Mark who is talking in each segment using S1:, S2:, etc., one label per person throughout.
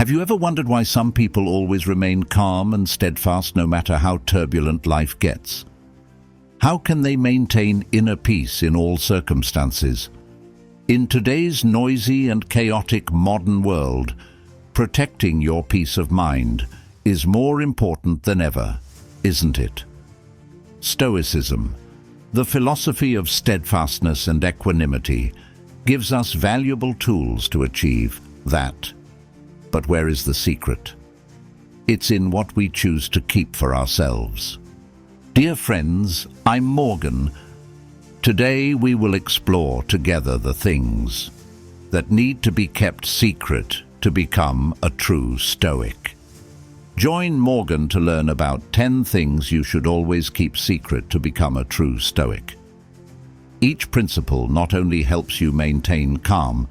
S1: Have you ever wondered why some people always remain calm and steadfast no matter how turbulent life gets? How can they maintain inner peace in all circumstances? In today's noisy and chaotic modern world, protecting your peace of mind is more important than ever, isn't it? Stoicism, the philosophy of steadfastness and equanimity, gives us valuable tools to achieve that. But where is the secret? It's in what we choose to keep for ourselves. Dear friends, I'm Morgan. Today we will explore together the things that need to be kept secret to become a true Stoic. Join Morgan to learn about 10 things you should always keep secret to become a true Stoic. Each principle not only helps you maintain calm,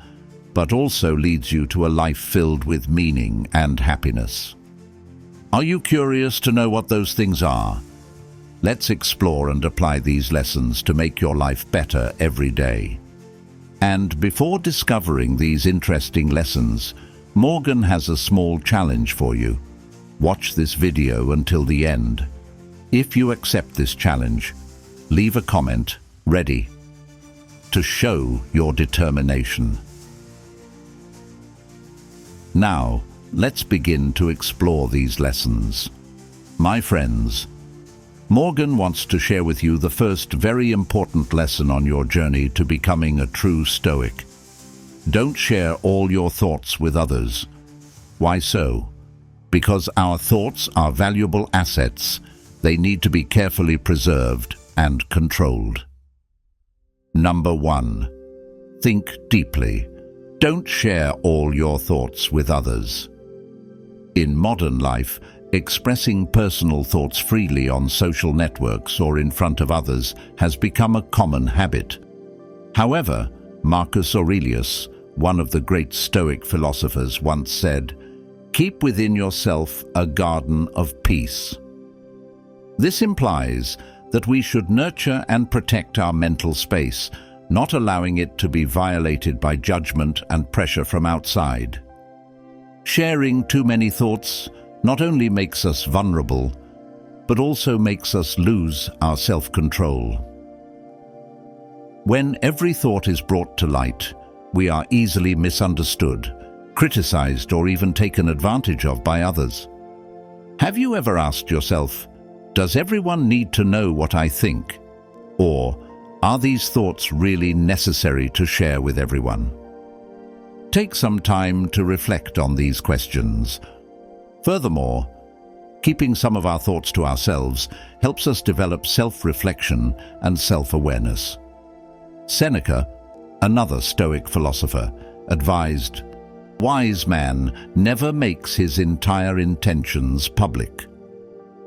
S1: but also leads you to a life filled with meaning and happiness. Are you curious to know what those things are? Let's explore and apply these lessons to make your life better every day. And before discovering these interesting lessons, Morgan has a small challenge for you. Watch this video until the end. If you accept this challenge, leave a comment ready to show your determination. Now, let's begin to explore these lessons. My friends, Morgan wants to share with you the first very important lesson on your journey to becoming a true Stoic. Don't share all your thoughts with others. Why so? Because our thoughts are valuable assets. They need to be carefully preserved and controlled. Number 1. Think deeply. Don't share all your thoughts with others. In modern life, expressing personal thoughts freely on social networks or in front of others has become a common habit. However, Marcus Aurelius, one of the great Stoic philosophers, once said, "Keep within yourself a garden of peace." This implies that we should nurture and protect our mental space, not allowing it to be violated by judgment and pressure from outside. Sharing too many thoughts not only makes us vulnerable, but also makes us lose our self-control. When every thought is brought to light, we are easily misunderstood, criticized, or even taken advantage of by others. Have you ever asked yourself, does everyone need to know what I think? Or are these thoughts really necessary to share with everyone? Take some time to reflect on these questions. Furthermore, keeping some of our thoughts to ourselves helps us develop self-reflection and self-awareness. Seneca, another Stoic philosopher, advised, "Wise man never makes his entire intentions public."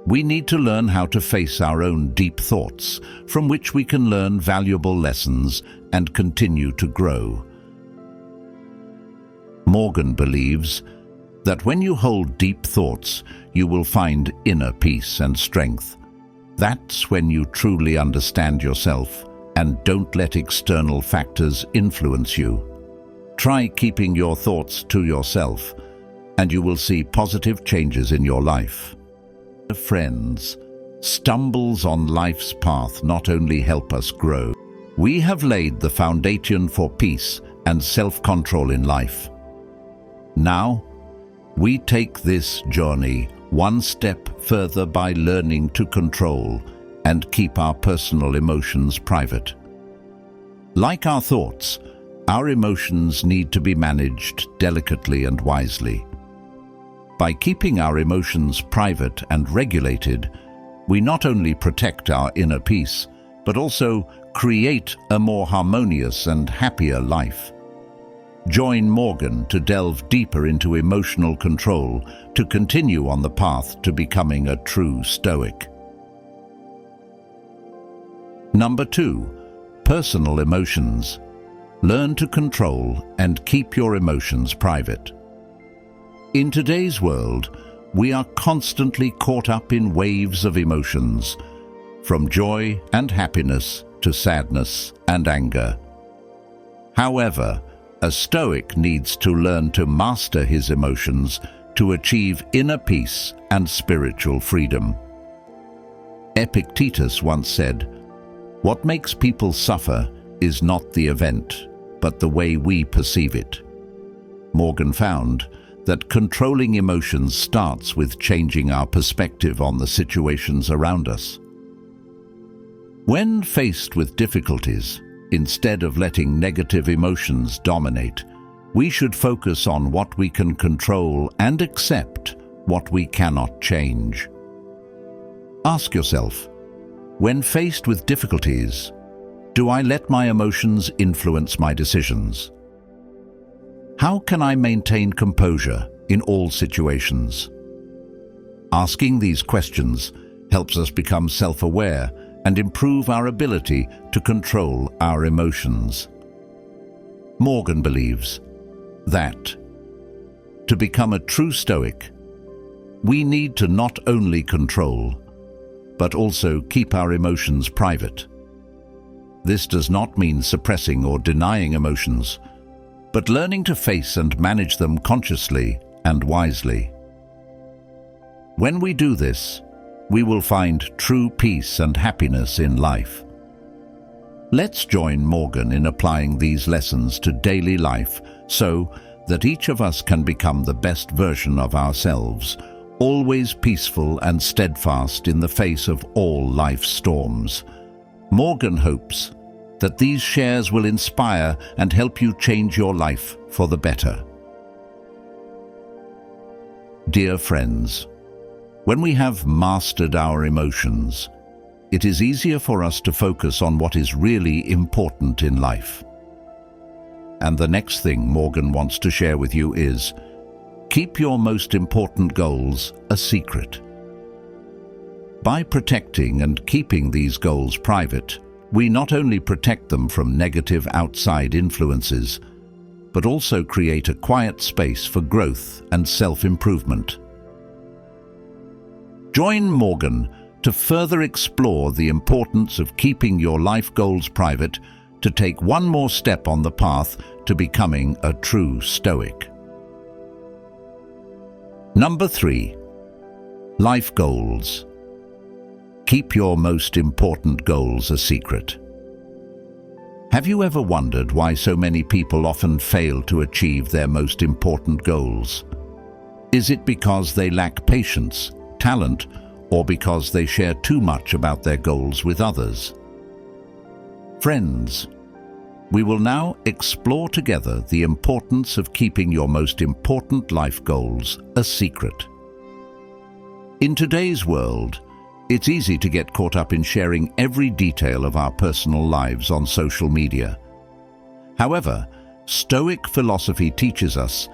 S1: We need to learn how to face our own deep thoughts, from which we can learn valuable lessons and continue to grow. Morgan believes that when you hold deep thoughts, you will find inner peace and strength. That's when you truly understand yourself and don't let external factors influence you. Try keeping your thoughts to yourself, and you will see positive changes in your life. Friends, stumbles on life's path not only help us grow, we have laid the foundation for peace and self-control in life. Now, we take this journey one step further by learning to control and keep our personal emotions private. Like our thoughts, our emotions need to be managed delicately and wisely. By keeping our emotions private and regulated, we not only protect our inner peace, but also create a more harmonious and happier life. Join Morgan to delve deeper into emotional control to continue on the path to becoming a true Stoic. Number 2. Personal emotions. Learn to control and keep your emotions private. In today's world, we are constantly caught up in waves of emotions, from joy and happiness to sadness and anger. However, a Stoic needs to learn to master his emotions to achieve inner peace and spiritual freedom. Epictetus once said, "What makes people suffer is not the event, but the way we perceive it." Morgan found that controlling emotions starts with changing our perspective on the situations around us. When faced with difficulties, instead of letting negative emotions dominate, we should focus on what we can control and accept what we cannot change. Ask yourself, when faced with difficulties, do I let my emotions influence my decisions? How can I maintain composure in all situations? Asking these questions helps us become self-aware and improve our ability to control our emotions. Morgan believes that to become a true Stoic, we need to not only control, but also keep our emotions private. This does not mean suppressing or denying emotions, but learning to face and manage them consciously and wisely. When we do this, we will find true peace and happiness in life. Let's join Morgan in applying these lessons to daily life so that each of us can become the best version of ourselves, always peaceful and steadfast in the face of all life's storms. Morgan hopes that these shares will inspire and help you change your life for the better. Dear friends, when we have mastered our emotions, it is easier for us to focus on what is really important in life. And the next thing Morgan wants to share with you is, keep your most important goals a secret. By protecting and keeping these goals private, we not only protect them from negative outside influences, but also create a quiet space for growth and self-improvement. Join Morgan to further explore the importance of keeping your life goals private to take one more step on the path to becoming a true Stoic. Number 3. Life goals. Keep your most important goals a secret. Have you ever wondered why so many people often fail to achieve their most important goals? Is it because they lack patience, talent, or because they share too much about their goals with others? Friends, we will now explore together the importance of keeping your most important life goals a secret. In today's world, it's easy to get caught up in sharing every detail of our personal lives on social media. However, Stoic philosophy teaches us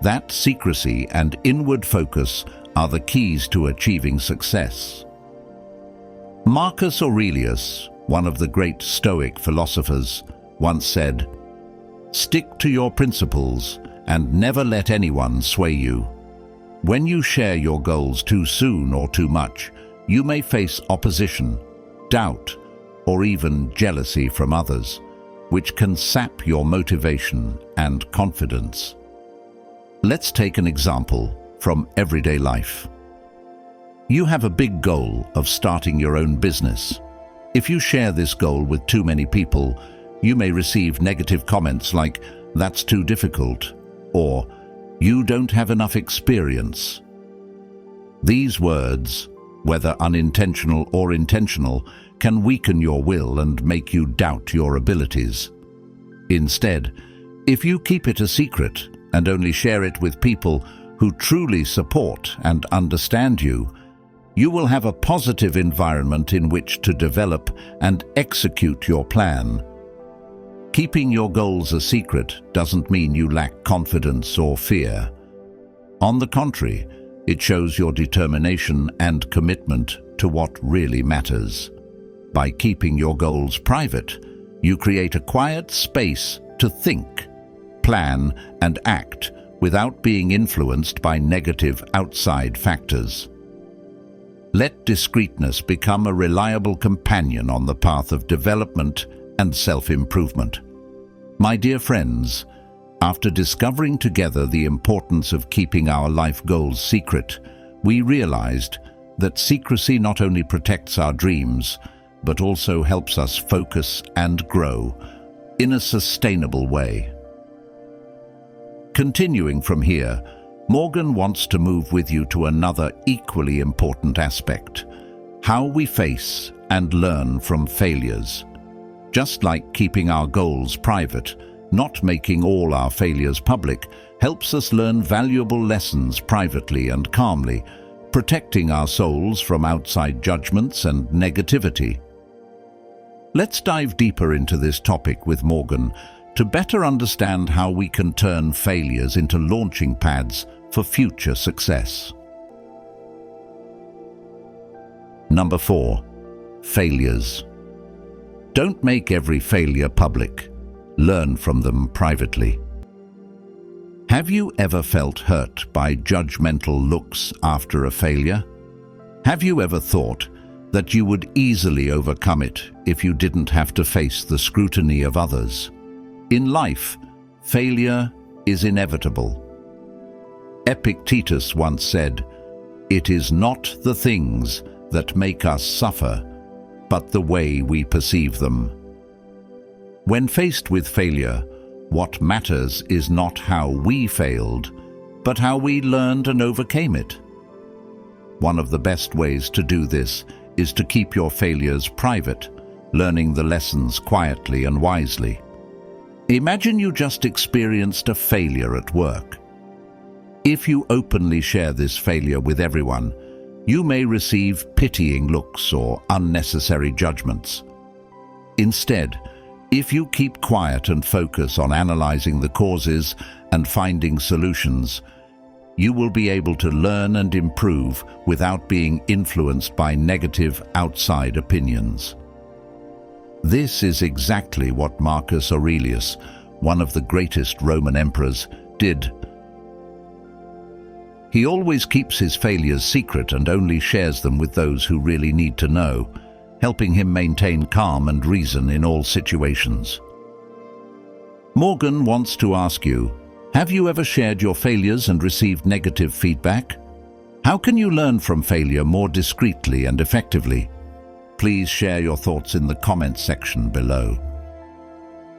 S1: that secrecy and inward focus are the keys to achieving success. Marcus Aurelius, one of the great Stoic philosophers, once said, "Stick to your principles and never let anyone sway you. When you share your goals too soon or too much, you may face opposition, doubt, or even jealousy from others, which can sap your motivation and confidence." Let's take an example from everyday life. You have a big goal of starting your own business. If you share this goal with too many people, you may receive negative comments like, "That's too difficult," or "You don't have enough experience." These words, whether unintentional or intentional, can weaken your will and make you doubt your abilities. Instead, if you keep it a secret and only share it with people who truly support and understand you, you will have a positive environment in which to develop and execute your plan. Keeping your goals a secret doesn't mean you lack confidence or fear. On the contrary, it shows your determination and commitment to what really matters. By keeping your goals private, you create a quiet space to think, plan, and act without being influenced by negative outside factors. Let discreetness become a reliable companion on the path of development and self-improvement. My dear friends, After discovering together the importance of keeping our life goals secret, we realized that secrecy not only protects our dreams, but also helps us focus and grow in a sustainable way. Continuing from here, Morgan wants to move with you to another equally important aspect: how we face and learn from failures. Just like keeping our goals private, not making all our failures public helps us learn valuable lessons privately and calmly, protecting our souls from outside judgments and negativity. Let's dive deeper into this topic with Morgan to better understand how we can turn failures into launching pads for future success. Number 4. Failures. Don't make every failure public. Learn from them privately. Have you ever felt hurt by judgmental looks after a failure? Have you ever thought that you would easily overcome it if you didn't have to face the scrutiny of others? In life, failure is inevitable. Epictetus once said, "It is not the things that make us suffer, but the way we perceive them." When faced with failure, what matters is not how we failed, but how we learned and overcame it. One of the best ways to do this is to keep your failures private, learning the lessons quietly and wisely. Imagine you just experienced a failure at work. If you openly share this failure with everyone, you may receive pitying looks or unnecessary judgments. Instead, if you keep quiet and focus on analyzing the causes and finding solutions, you will be able to learn and improve without being influenced by negative outside opinions. This is exactly what Marcus Aurelius, one of the greatest Roman emperors, did. He always keeps his failures secret and only shares them with those who really need to know, helping him maintain calm and reason in all situations. Morgan wants to ask you, have you ever shared your failures and received negative feedback? How can you learn from failure more discreetly and effectively? Please share your thoughts in the comments section below.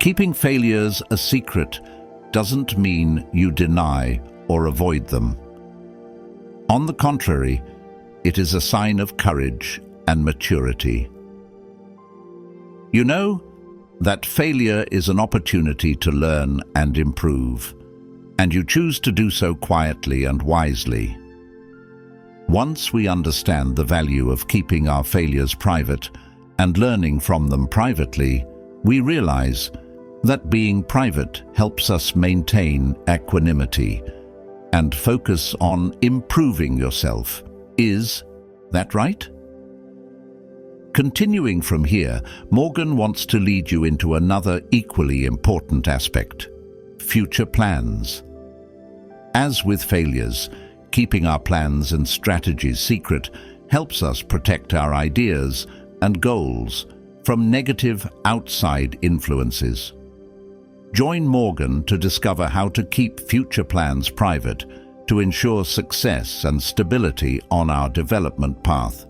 S1: Keeping failures a secret doesn't mean you deny or avoid them. On the contrary, it is a sign of courage and maturity. You know that failure is an opportunity to learn and improve, and you choose to do so quietly and wisely. Once we understand the value of keeping our failures private and learning from them privately, we realize that being private helps us maintain equanimity and focus on improving yourself. Is that right? Continuing from here, Morgan wants to lead you into another equally important aspect: future plans. As with failures, keeping our plans and strategies secret helps us protect our ideas and goals from negative outside influences. Join Morgan to discover how to keep future plans private to ensure success and stability on our development path.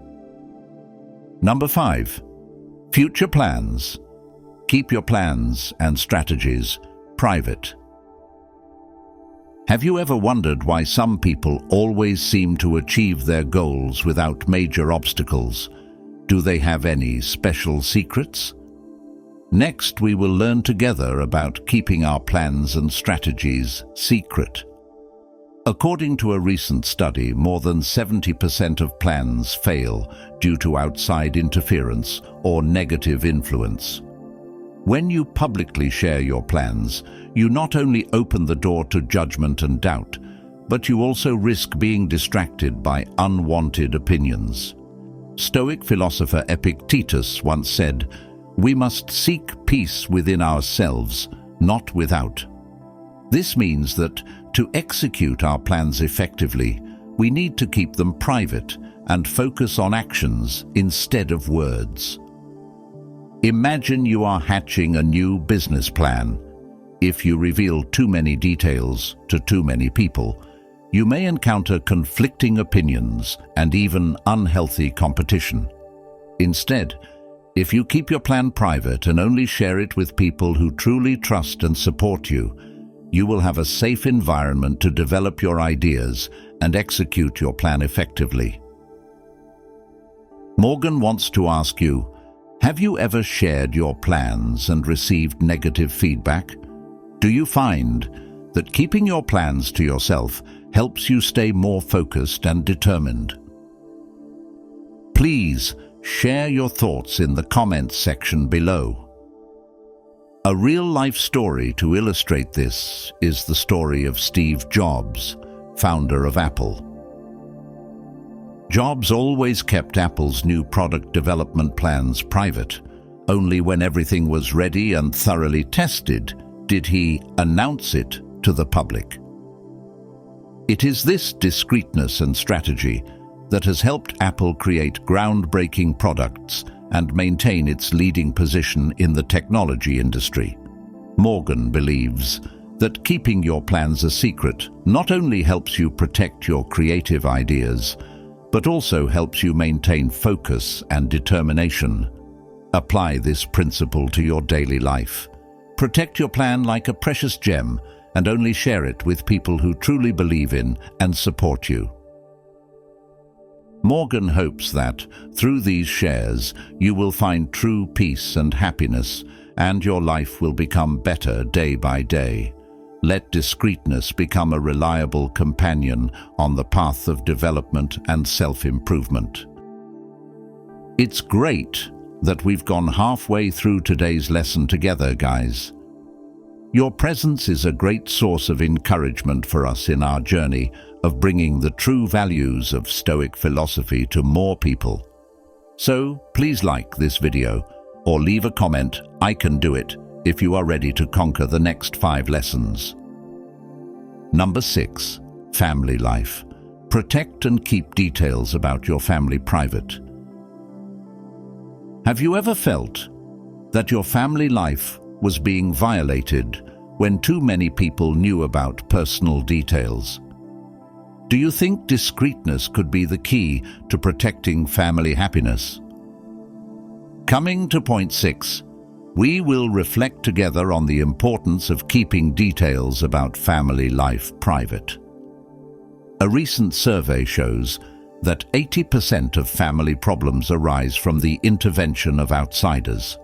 S1: Number 5. Future plans. Keep your plans and strategies private. Have you ever wondered why some people always seem to achieve their goals without major obstacles? Do they have any special secrets? Next, we will learn together about keeping our plans and strategies secret. According to a recent study, more than 70% of plans fail due to outside interference or negative influence. When you publicly share your plans, you not only open the door to judgment and doubt, but you also risk being distracted by unwanted opinions. Stoic philosopher Epictetus once said, "We must seek peace within ourselves, not without." This means that to execute our plans effectively, we need to keep them private and focus on actions instead of words. Imagine you are hatching a new business plan. If you reveal too many details to too many people, you may encounter conflicting opinions and even unhealthy competition. Instead, if you keep your plan private and only share it with people who truly trust and support you, you will have a safe environment to develop your ideas and execute your plan effectively. Morgan wants to ask you, have you ever shared your plans and received negative feedback? Do you find that keeping your plans to yourself helps you stay more focused and determined? Please share your thoughts in the comments section below. A real-life story to illustrate this is the story of Steve Jobs, founder of Apple. Jobs always kept Apple's new product development plans private. Only when everything was ready and thoroughly tested did he announce it to the public. It is this discreetness and strategy that has helped Apple create groundbreaking products and maintain its leading position in the technology industry. Morgan believes that keeping your plans a secret not only helps you protect your creative ideas, but also helps you maintain focus and determination. Apply this principle to your daily life. Protect your plan like a precious gem and only share it with people who truly believe in and support you. Morgan hopes that, through these shares, you will find true peace and happiness, and your life will become better day by day. Let discreetness become a reliable companion on the path of development and self-improvement. It's great that we've gone halfway through today's lesson together, guys. Your presence is a great source of encouragement for us in our journey of bringing the true values of Stoic philosophy to more people. So please like this video or leave a comment, "I can do it," if you are ready to conquer the next 5 lessons. Number 6. Family life. Protect and keep details about your family private. Have you ever felt that your family life was being violated when too many people knew about personal details? Do you think discreetness could be the key to protecting family happiness? Coming to point 6, we will reflect together on the importance of keeping details about family life private. A recent survey shows that 80% of family problems arise from the intervention of outsiders.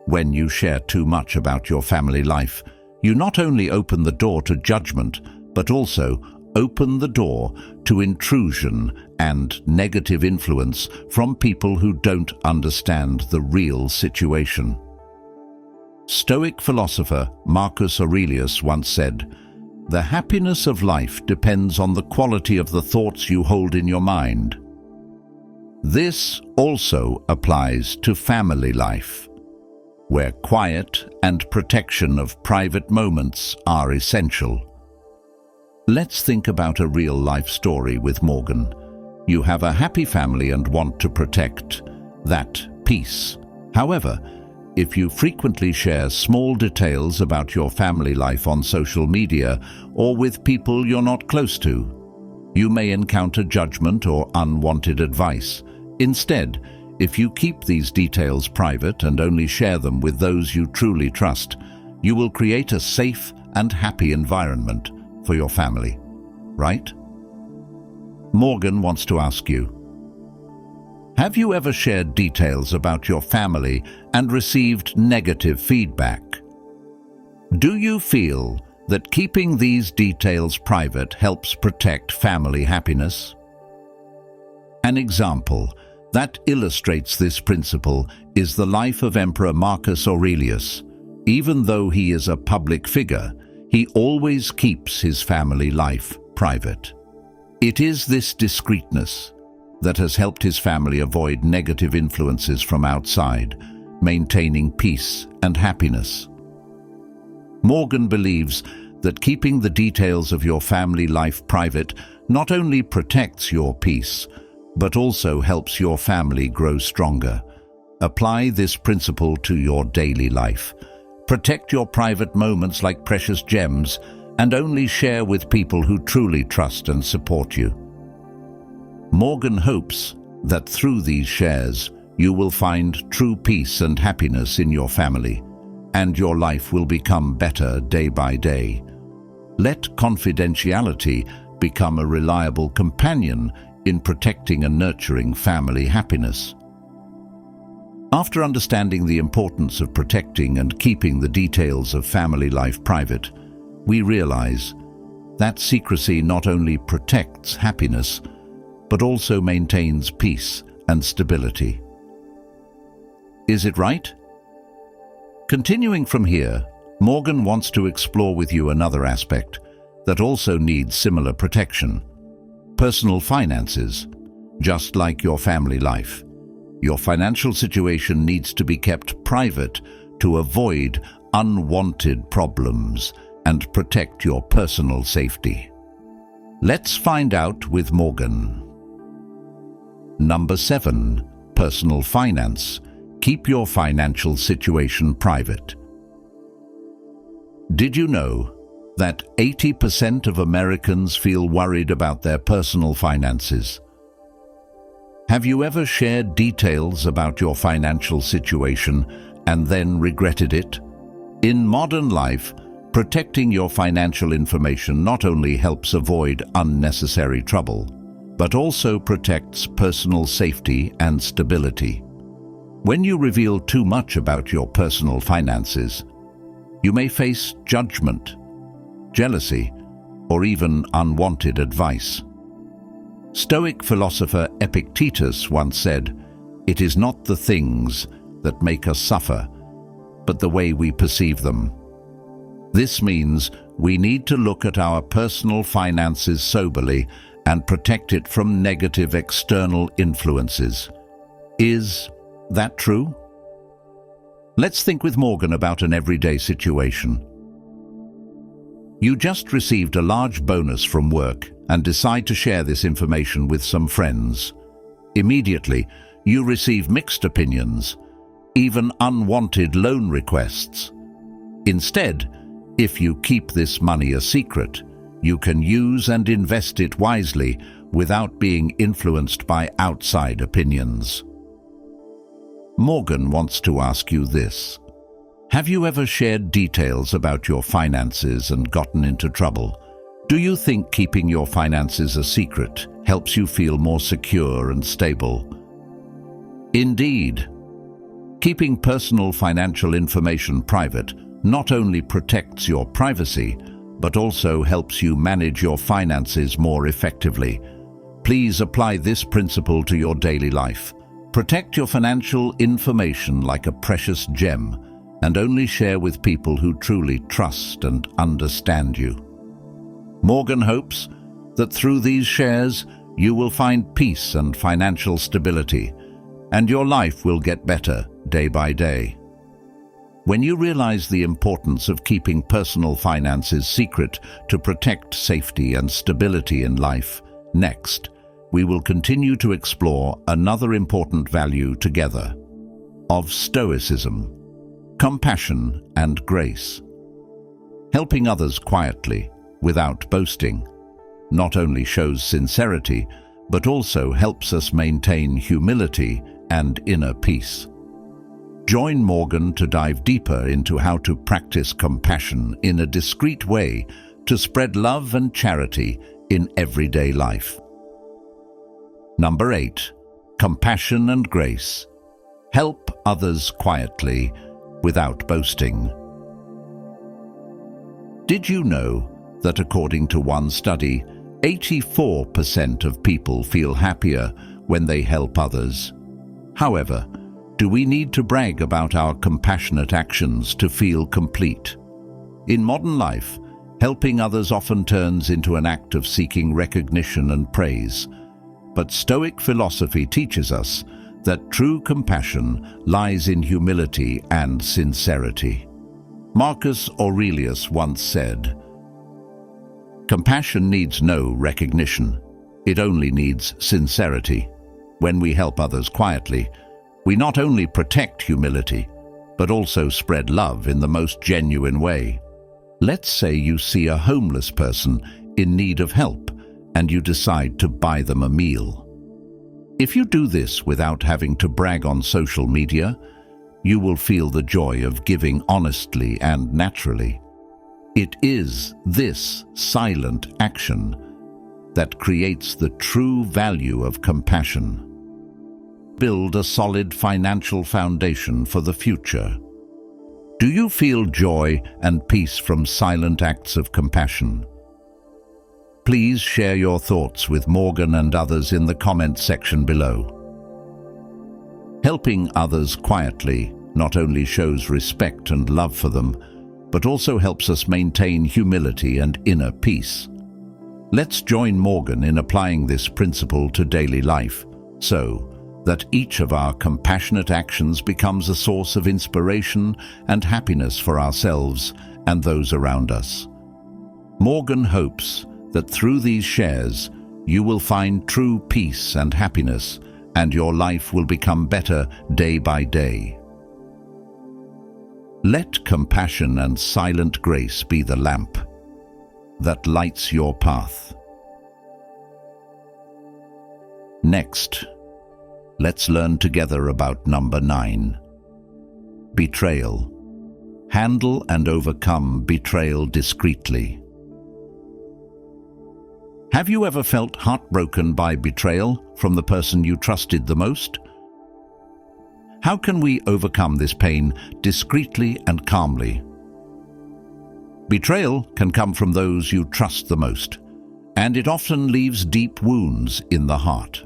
S1: When you share too much about your family life, you not only open the door to judgment, but also open the door to intrusion and negative influence from people who don't understand the real situation. Stoic philosopher Marcus Aurelius once said, "The happiness of life depends on the quality of the thoughts you hold in your mind." This also applies to family life, where quiet and protection of private moments are essential. Let's think about a real-life story with Morgan. You have a happy family and want to protect that peace. However, if you frequently share small details about your family life on social media or with people you're not close to, you may encounter judgment or unwanted advice. Instead, if you keep these details private and only share them with those you truly trust, you will create a safe and happy environment for your family, right? Morgan wants to ask you, have you ever shared details about your family and received negative feedback? Do you feel that keeping these details private helps protect family happiness? An example that illustrates this principle is the life of Emperor Marcus Aurelius. Even though he is a public figure, he always keeps his family life private. It is this discreetness that has helped his family avoid negative influences from outside, maintaining peace and happiness. Morgan believes that keeping the details of your family life private not only protects your peace, but also helps your family grow stronger. Apply this principle to your daily life. Protect your private moments like precious gems and only share with people who truly trust and support you. Morgan hopes that through these shares, you will find true peace and happiness in your family, and your life will become better day by day. Let confidentiality become a reliable companion in protecting and nurturing family happiness. After understanding the importance of protecting and keeping the details of family life private, we realize that secrecy not only protects happiness, but also maintains peace and stability. Is it right? Continuing from here, Morgan wants to explore with you another aspect that also needs similar protection: personal finances. Just like your family life, your financial situation needs to be kept private to avoid unwanted problems and protect your personal safety. Let's find out with Morgan. Number 7. Personal finance. Keep your financial situation private. Did you know that 80% of Americans feel worried about their personal finances? Have you ever shared details about your financial situation and then regretted it? In modern life, protecting your financial information not only helps avoid unnecessary trouble, but also protects personal safety and stability. When you reveal too much about your personal finances, you may face judgment, jealousy, or even unwanted advice. Stoic philosopher Epictetus once said, "It is not the things that make us suffer, but the way we perceive them." This means we need to look at our personal finances soberly and protect it from negative external influences. Is that true? Let's think with Morgan about an everyday situation. You just received a large bonus from work and decide to share this information with some friends. Immediately, you receive mixed opinions, even unwanted loan requests. Instead, if you keep this money a secret, you can use and invest it wisely without being influenced by outside opinions. Morgan wants to ask you this. Have you ever shared details about your finances and gotten into trouble? Do you think keeping your finances a secret helps you feel more secure and stable? Indeed, keeping personal financial information private not only protects your privacy, but also helps you manage your finances more effectively. Please apply this principle to your daily life. Protect your financial information like a precious gem, and only share with people who truly trust and understand you. Morgan hopes that through these shares, you will find peace and financial stability, and your life will get better day by day. When you realize the importance of keeping personal finances secret to protect safety and stability in life, next, we will continue to explore another important value together of Stoicism: compassion and grace. Helping others quietly, without boasting, not only shows sincerity, but also helps us maintain humility and inner peace. Join Morgan to dive deeper into how to practice compassion in a discreet way to spread love and charity in everyday life. Number 8. Compassion and grace. Help others quietly, without boasting. Did you know that according to one study, 84% of people feel happier when they help others? However, do we need to brag about our compassionate actions to feel complete? In modern life, helping others often turns into an act of seeking recognition and praise. But Stoic philosophy teaches us that true compassion lies in humility and sincerity. Marcus Aurelius once said, "Compassion needs no recognition. It only needs sincerity." When we help others quietly, we not only protect humility, but also spread love in the most genuine way. Let's say you see a homeless person in need of help and you decide to buy them a meal. If you do this without having to brag on social media, you will feel the joy of giving honestly and naturally. It is this silent action that creates the true value of compassion. Build a solid financial foundation for the future. Do you feel joy and peace from silent acts of compassion? Please share your thoughts with Morgan and others in the comment section below. Helping others quietly not only shows respect and love for them, but also helps us maintain humility and inner peace. Let's join Morgan in applying this principle to daily life, so that each of our compassionate actions becomes a source of inspiration and happiness for ourselves and those around us. Morgan hopes that through these shares, you will find true peace and happiness, and your life will become better day by day. Let compassion and silent grace be the lamp that lights your path. Next, let's learn together about number 9. Betrayal. Handle and overcome betrayal discreetly. Have you ever felt heartbroken by betrayal from the person you trusted the most? How can we overcome this pain discreetly and calmly? Betrayal can come from those you trust the most, and it often leaves deep wounds in the heart.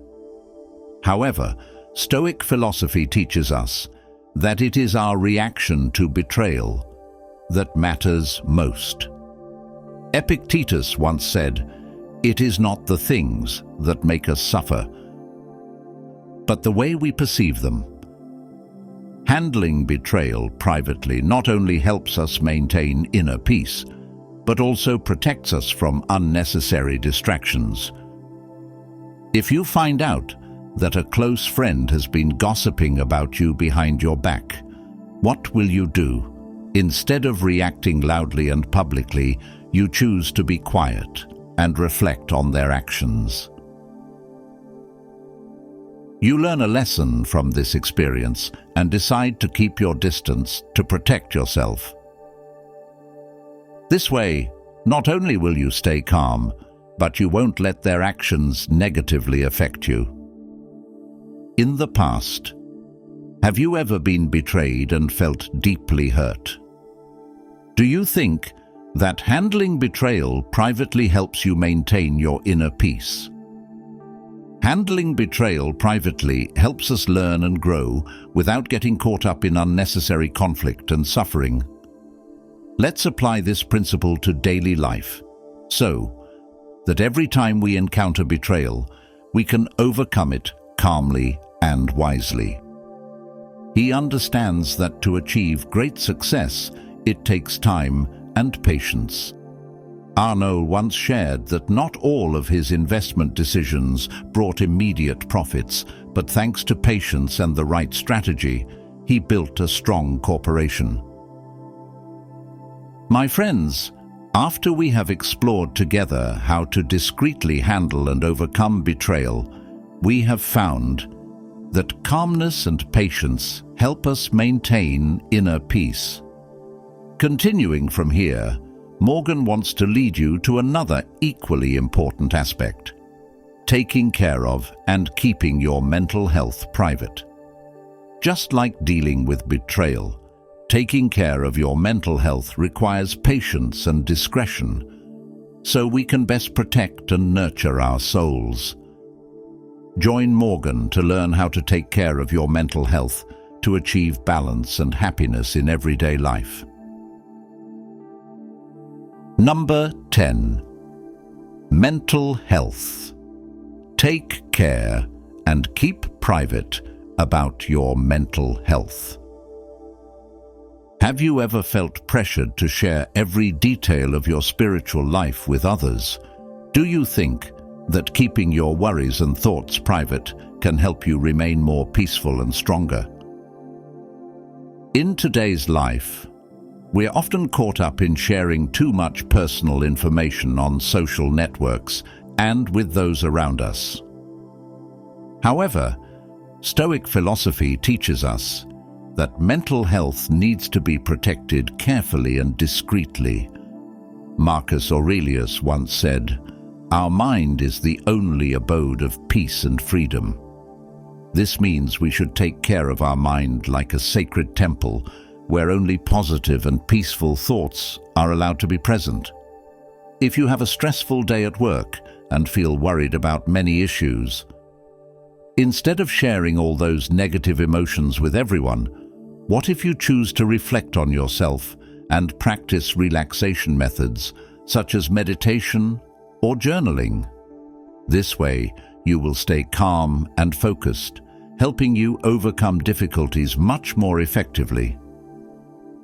S1: However, Stoic philosophy teaches us that it is our reaction to betrayal that matters most. Epictetus once said, "It is not the things that make us suffer, but the way we perceive them." Handling betrayal privately not only helps us maintain inner peace, but also protects us from unnecessary distractions. If you find out that a close friend has been gossiping about you behind your back, what will you do? Instead of reacting loudly and publicly, you choose to be quiet and reflect on their actions. You learn a lesson from this experience and decide to keep your distance to protect yourself. This way, not only will you stay calm, but you won't let their actions negatively affect you. In the past, have you ever been betrayed and felt deeply hurt? Do you think that handling betrayal privately helps you maintain your inner peace? Handling betrayal privately helps us learn and grow without getting caught up in unnecessary conflict and suffering. Let's apply this principle to daily life, so that every time we encounter betrayal, we can overcome it calmly and wisely. He understands that to achieve great success, it takes time and patience. Arno once shared that not all of his investment decisions brought immediate profits, but thanks to patience and the right strategy, he built a strong corporation. My friends, after we have explored together how to discreetly handle and overcome betrayal, we have found that calmness and patience help us maintain inner peace. Continuing from here, Morgan wants to lead you to another equally important aspect: taking care of and keeping your mental health private. Just like dealing with betrayal, taking care of your mental health requires patience and discretion, so we can best protect and nurture our souls. Join Morgan to learn how to take care of your mental health to achieve balance and happiness in everyday life. Number 10. Mental health. Take care and keep private about your mental health. Have you ever felt pressured to share every detail of your spiritual life with others? Do you think that keeping your worries and thoughts private can help you remain more peaceful and stronger? In today's life, we're often caught up in sharing too much personal information on social networks and with those around us. However, Stoic philosophy teaches us that mental health needs to be protected carefully and discreetly. Marcus Aurelius once said, "Our mind is the only abode of peace and freedom." This means we should take care of our mind like a sacred temple where only positive and peaceful thoughts are allowed to be present. If you have a stressful day at work and feel worried about many issues, instead of sharing all those negative emotions with everyone, what if you choose to reflect on yourself and practice relaxation methods such as meditation or journaling? This way, you will stay calm and focused, helping you overcome difficulties much more effectively.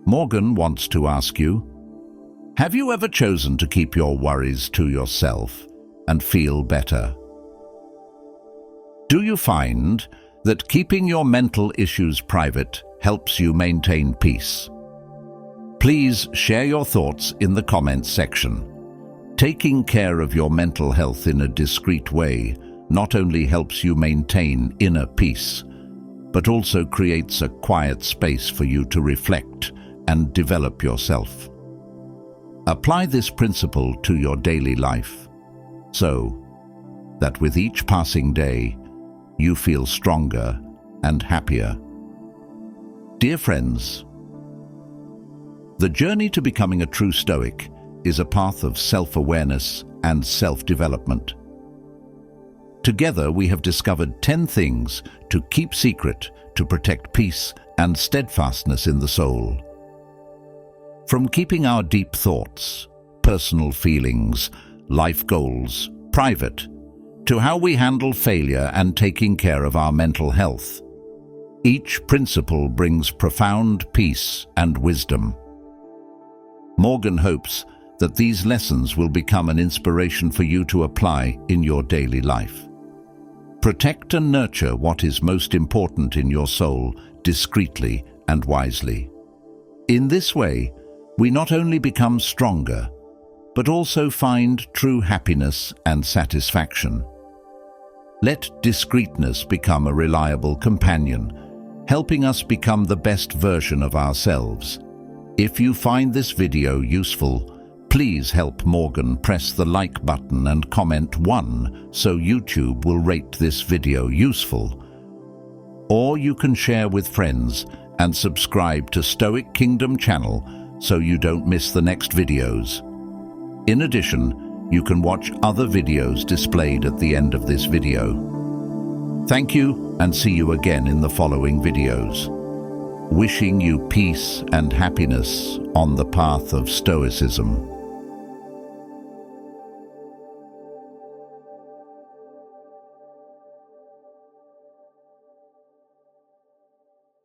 S1: Morgan wants to ask you, have you ever chosen to keep your worries to yourself and feel better? Do you find that keeping your mental issues private helps you maintain peace? Please share your thoughts in the comments section. Taking care of your mental health in a discreet way not only helps you maintain inner peace, but also creates a quiet space for you to reflect and develop yourself. Apply this principle to your daily life, so that with each passing day, you feel stronger and happier. Dear friends, the journey to becoming a true Stoic is a path of self-awareness and self-development. Together we have discovered 10 things to keep secret to protect peace and steadfastness in the soul. From keeping our deep thoughts, personal feelings, life goals private, to how we handle failure and taking care of our mental health, each principle brings profound peace and wisdom. Morgan hopes that these lessons will become an inspiration for you to apply in your daily life. Protect and nurture what is most important in your soul discreetly and wisely. In this way, we not only become stronger, but also find true happiness and satisfaction. Let discreetness become a reliable companion, helping us become the best version of ourselves. If you find this video useful, please help Morgan press the like button and comment 1 so YouTube will rate this video useful. Or you can share with friends and subscribe to Stoic Kingdom channel so you don't miss the next videos. In addition, you can watch other videos displayed at the end of this video. Thank you and see you again in the following videos. Wishing you peace and happiness on the path of Stoicism.